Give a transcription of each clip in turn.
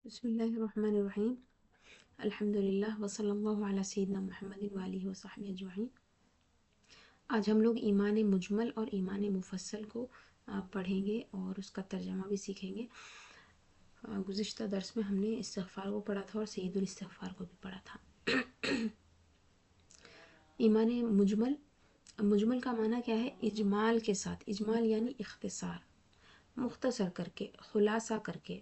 بسم اللہ الرحمن الرحیم الحمدللہ وصلی اللہ علی سیدنا محمد وآلہ وصحبہ اجمعین۔ آج ہم لوگ ایمان مجمل اور ایمان مفصل کو پڑھیں گے اور اس کا ترجمہ بھی سیکھیں گے۔ گزشتہ درس میں ہم نے استغفار کو پڑھا تھا اور سید الاستغفار کو بھی پڑھا تھا۔ ایمان مجمل کا معنی کیا ہے؟ اجمال کے ساتھ، اجمال یعنی اختصار، مختصر کر کے، خلاصہ کر کے،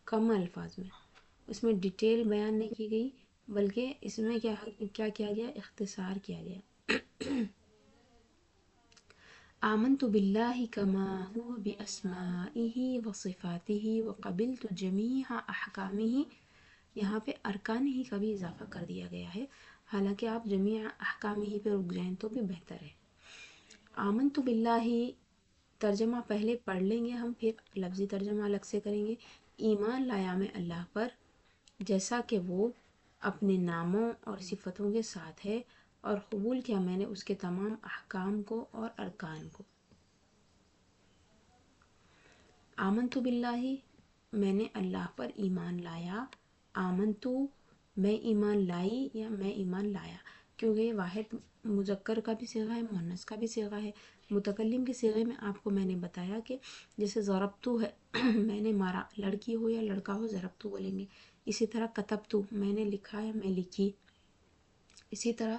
کم الفاظ میں، اس میں ڈیٹیل بیان نہیں کی گئی بلکہ اس میں کیا کیا گیا؟ اختصار کیا گیا۔ آمنت باللہ کما هو باسمائہ وصفاتہ وقبلت جمیع احکامہ، یہاں پہ ارکانہ کا بھی اضافہ کر دیا گیا ہے، حالانکہ آپ جمیع احکامہ پہ رک جائیں تو بھی بہتر ہے۔ آمنت باللہ ترجمہ پہلے پڑھ لیں گے ہم، پھر لفظی ترجمہ الگ سے کریں گے۔ ایمان لایا میں اللہ پر جیسا کہ وہ اپنے ناموں اور صفتوں کے ساتھ ہے، اور قبول کیا میں نے اس کے تمام احکام کو اور ارکان کو۔ آمنتو باللہ میں نے اللہ پر ایمان لایا، آمنتو میں ایمان لائی یا میں ایمان لایا، کیونکہ یہ واحد مذکر کا بھی صیغہ ہے، مؤنث کا بھی صیغہ ہے۔ متکلم کے صیغے میں آپ کو میں نے بتایا کہ جیسے ضربتو ہے میں نے مارا، لڑکی ہو یا لڑکا ہو ضربتو بولیں گے۔ اسی طرح کتبتو میں نے لکھا یا میں لکھی۔ اسی طرح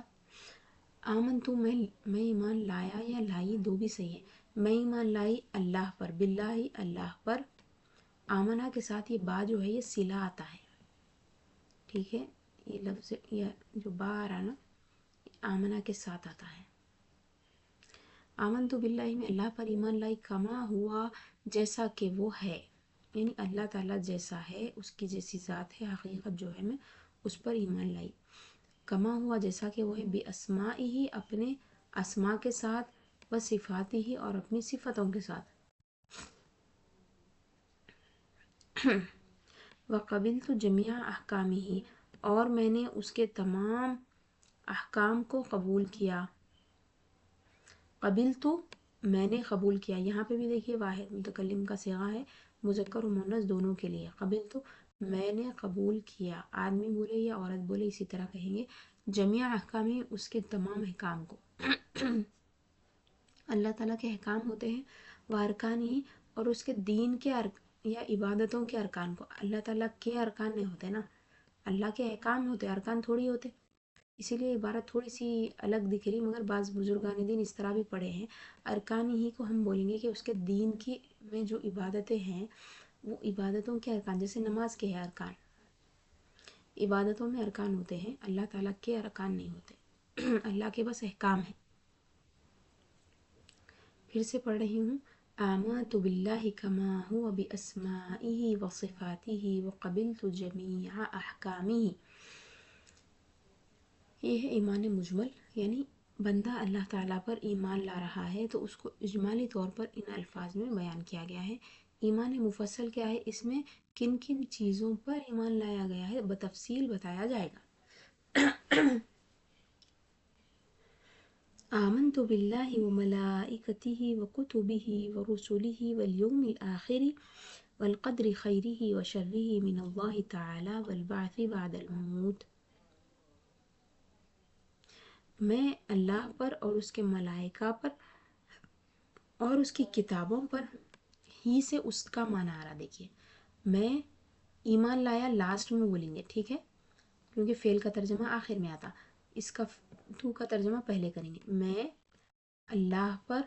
آمنتو میں ایمان لایا یا لائی دو بھی صحیح ہے۔ میں ایمان لائی اللہ پر، باللہ اللہ پر، آمنہ کے ساتھ یہ با جو ہے یہ صلہ آتا ہے، ٹھیک ہے، یہ لفظ یا جو با آ رہا نا آمنہ کے ساتھ آتا ہے۔ آمنتو باللہ میں اللہ پر ایمان لائی، کما ہوا جیسا کہ وہ ہے، یعنی اللہ تعالیٰ جیسا ہے، اس کی جیسی ذات ہے، حقیقت جو ہے، میں اس پر ایمان لائی۔ کما ہوا جیسا کہ وہ ہے، بے اسمائی اپنے اسما کے ساتھ، و صفاتی ہی اور اپنی صفتوں کے ساتھ۔ وقبلت جمیع احکامہ اور میں نے اس کے تمام احکام کو قبول کیا۔ قبلت میں نے قبول کیا، یہاں پہ بھی دیکھیے واحد متکلم کا صیغہ ہے، مذکر و مؤنث دونوں کے لیے۔ قبلت میں نے قبول کیا، آدمی بولے یا عورت بولے اسی طرح کہیں گے۔ جمیع احکام اس کے تمام احکام کو، اللہ تعالیٰ کے احکام ہوتے ہیں، وہ ارکان ہی اور اس کے دین کے یا عبادتوں کے ارکان کو، اللہ تعالیٰ کے ارکان نہیں ہوتے نا، اللہ کے احکام ہوتے، ارکان تھوڑی ہوتے، اسی لیے عبارت تھوڑی سی الگ دکھ رہی، مگر بعض بزرگان دین اس طرح بھی پڑھے ہیں۔ ارکان ہی کو ہم بولیں گے کہ اس کے دین کی میں جو عبادتیں ہیں وہ عبادتوں کے ارکان، جیسے نماز کے ہیں ارکان، عبادتوں میں ارکان ہوتے ہیں، اللہ تعالیٰ کے ارکان نہیں ہوتے، اللہ کے بس احکام ہیں۔ پھر سے پڑھ رہی ہوں۔ آمنت باللہ کما ہوا باسمائہ وصفاتہ وقبلت جمیع احکامہ، یہ ہے ایمان مجمل، یعنی بندہ اللہ تعالیٰ پر ایمان لا رہا ہے تو اس کو اجمالی طور پر ان الفاظ میں بیان کیا گیا ہے۔ ایمان مفصل کیا ہے؟ اس میں کن کن چیزوں پر ایمان لایا گیا ہے بتفصیل بتایا جائے گا۔ آمنت باللہ وملائکتہ وکتبہ ورسلہ والیوم الآخر والقدر خیرہ وشرہ من اللہ تعالی والبعث بعد الموت، میں اللہ پر اور اس کے ملائکہ پر اور اس کی کتابوں پر ہی سے اس کا معنی آ رہا، دیکھیے میں ایمان لایا لاسٹ میں بولیں گے، ٹھیک ہے، کیونکہ فعل کا ترجمہ آخر میں آتا، اس کا تو کا ترجمہ پہلے کریں گے۔ میں اللہ پر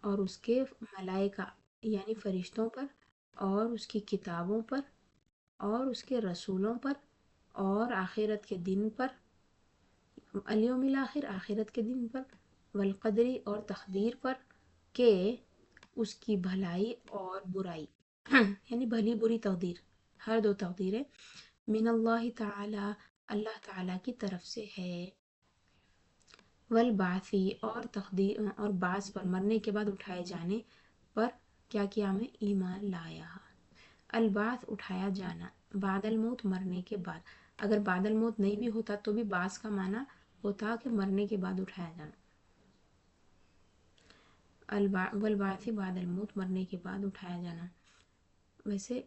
اور اس کے ملائکہ یعنی فرشتوں پر اور اس کی کتابوں پر اور اس کے رسولوں پر اور آخرت کے دن پر، الیوم الآخر آخرت کے دن پر، والقدری اور تقدیر پر، کہ اس کی بھلائی اور برائی یعنی بھلی بری تقدیر، ہر دو تقدیریں من اللہ تعالی اللہ تعالیٰ کی طرف سے ہے، والبعثی اور تقدیر اور بعث پر، مرنے کے بعد اٹھائے جانے پر کیا کیا؟ میں ایمان لایا۔ البعث اٹھایا جانا، بعد الموت مرنے کے بعد، اگر بعد الموت نہیں بھی ہوتا تو بھی بعث کا معنی ہوتا کہ مرنے کے بعد اٹھایا جانا، والبعث بعد الموت مرنے کے بعد اٹھایا جانا۔ ویسے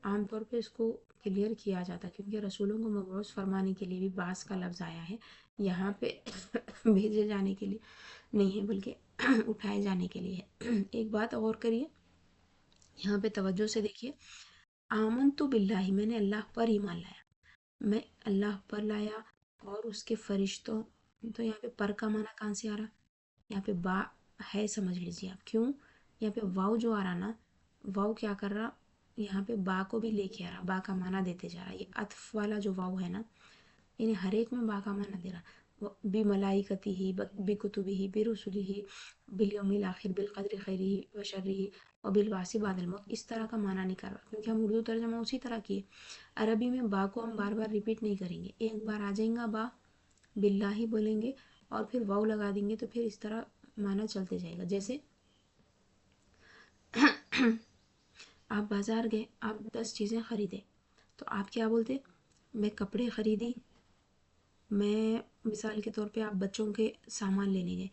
عام طور پہ اس کو کلیئر کیا جاتا ہے کیونکہ رسولوں کو مبعوث فرمانے کے لیے بھی بعث کا لفظ آیا ہے، یہاں پہ بھیجے جانے کے لیے نہیں ہے بلکہ اٹھائے جانے کے لیے ہے۔ ایک بات اور کریے، یہاں پہ توجہ سے دیکھیے، آمنت باللہ، میں نے اللہ پر ایمان لایا، میں اللہ پر لایا اور اس کے فرشتوں، تو یہاں پہ پر کا معنی کہاں سے آ رہا؟ یہاں پہ با ہے، سمجھ لیجیے آپ کیوں، یہاں پہ واؤ جو آ رہا نا، واؤ کیا کر رہا، یہاں پہ با کو بھی لے کے آ رہا، با کا معنی دیتے جا رہا، یہ عطف والا جو واؤ ہے نا، یعنی ہر ایک میں با کا معنی دے رہا، بی ملائکتی ہی، بی کتبی ہی، بی رسولی ہی، بالیوم الاخر، بالقدر خیری و شرری و بالبعث بعد الموت، اس طرح کا معنی نہیں کر رہا کیونکہ ہم اردو ترجمہ اسی طرح کیے۔ عربی میں با کو ہم بار بار ریپیٹ نہیں کریں گے، ایک بار آ جائیں گا با، باللہ بولیں گے اور پھر واؤ لگا دیں گے، تو پھر اس طرح معنی چلتے جائے گا۔ جیسے آپ بازار گئے، آپ 10 چیزیں خریدے، تو آپ کیا بولتے؟ میں کپڑے خریدی، میں مثال کے طور پہ آپ بچوں کے سامان لینے گئے،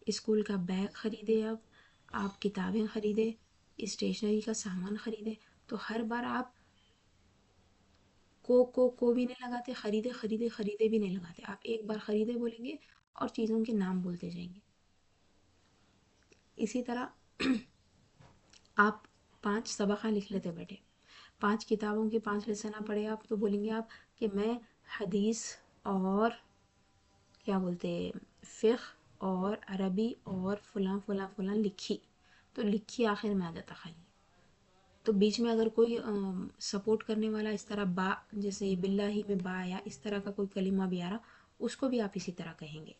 اسکول کا بیگ خریدے، آپ کتابیں خریدے، اسٹیشنری کا سامان خریدے، تو ہر بار آپ کو بھی نہیں لگاتے، خریدے خریدے خریدے بھی نہیں لگاتے، آپ ایک بار خریدے بولیں گے اور چیزوں کے نام بولتے جائیں گے۔ اسی طرح آپ 5 سبقہ لکھ لیتے بیٹھے، 5 کتابوں کے 5 لیسن پڑھے آپ، تو بولیں گے آپ کہ میں حدیث اور کیا بولتے فقہ اور عربی اور فلاں فلاں فلاں لکھی، تو لکھی آخر میں آ جاتا خالی، تو بیچ میں اگر کوئی سپورٹ کرنے والا اس طرح با، جیسے باللہ میں با یا اس طرح کا کوئی کلمہ بھی آ رہا، اس کو بھی آپ اسی طرح کہیں گے۔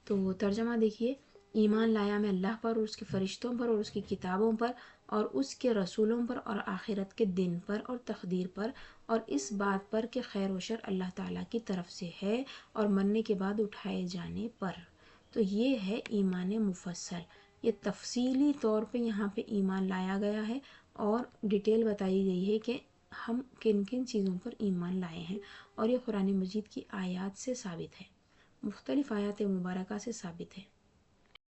تو ترجمہ دیکھیے، ایمان لایا میں اللہ پر اور اس کے فرشتوں پر اور اس کی کتابوں پر اور اس کے رسولوں پر اور آخرت کے دن پر اور تقدیر پر، اور اس بات پر کہ خیر و شر اللہ تعالیٰ کی طرف سے ہے اور مرنے کے بعد اٹھائے جانے پر۔ تو یہ ہے ایمان مفصل، یہ تفصیلی طور پہ یہاں پہ ایمان لایا گیا ہے اور ڈیٹیل بتائی گئی ہے کہ ہم کن کن چیزوں پر ایمان لائے ہیں، اور یہ قرآن مجید کی آیات سے ثابت ہے، مختلف آیات مبارکہ سے ثابت ہے۔